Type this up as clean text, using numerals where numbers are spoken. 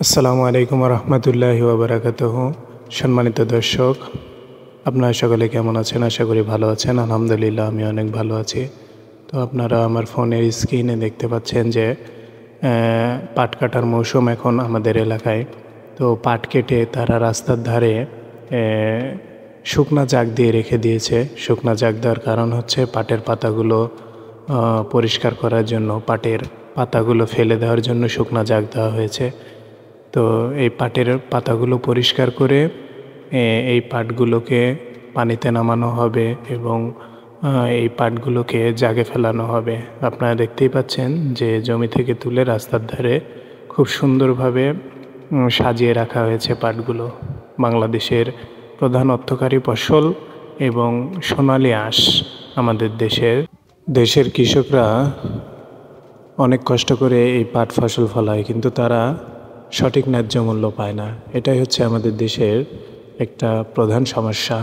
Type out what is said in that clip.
আসসালামু আলাইকুম রহমতুল্লাহি ওয়াবারাকাতুহু। সম্মানিত দর্শক, আপনারা সকলে কেমন আছেন? আশা করি ভালো আছেন। আলহামদুলিল্লাহ আমি অনেক ভালো আছি। তো আপনারা আমার ফোনের স্ক্রিনে দেখতে পাচ্ছেন যে পাট কাটার মৌসুম এখন আমাদের এলাকায়। তো পাট কেটে তারা রাস্তার ধারে শুকনা জাগ দিয়ে রেখে দিয়েছে। শুকনা জাগ দেওয়ার কারণ হচ্ছে পাটের পাতাগুলো পরিষ্কার করার জন্য, পাটের পাতাগুলো ফেলে দেওয়ার জন্য শুকনা জাগ দেওয়া হয়েছে। তো এই পাটের পাতাগুলো পরিষ্কার করে এই পাটগুলোকে পানিতে নামানো হবে এবং এই পাটগুলোকে জাগে ফেলানো হবে। আপনারা দেখতেই পাচ্ছেন যে জমি থেকে তুলে রাস্তার ধারে খুব সুন্দরভাবে সাজিয়ে রাখা হয়েছে পাটগুলো। বাংলাদেশের প্রধান অর্থকারী ফসল এবং সোনালী আঁশ আমাদের দেশের কৃষকরা অনেক কষ্ট করে এই পাট ফসল ফলায়, কিন্তু তারা সঠিক ন্যায্য মূল্য পায় না। এটাই হচ্ছে আমাদের দেশের একটা প্রধান সমস্যা।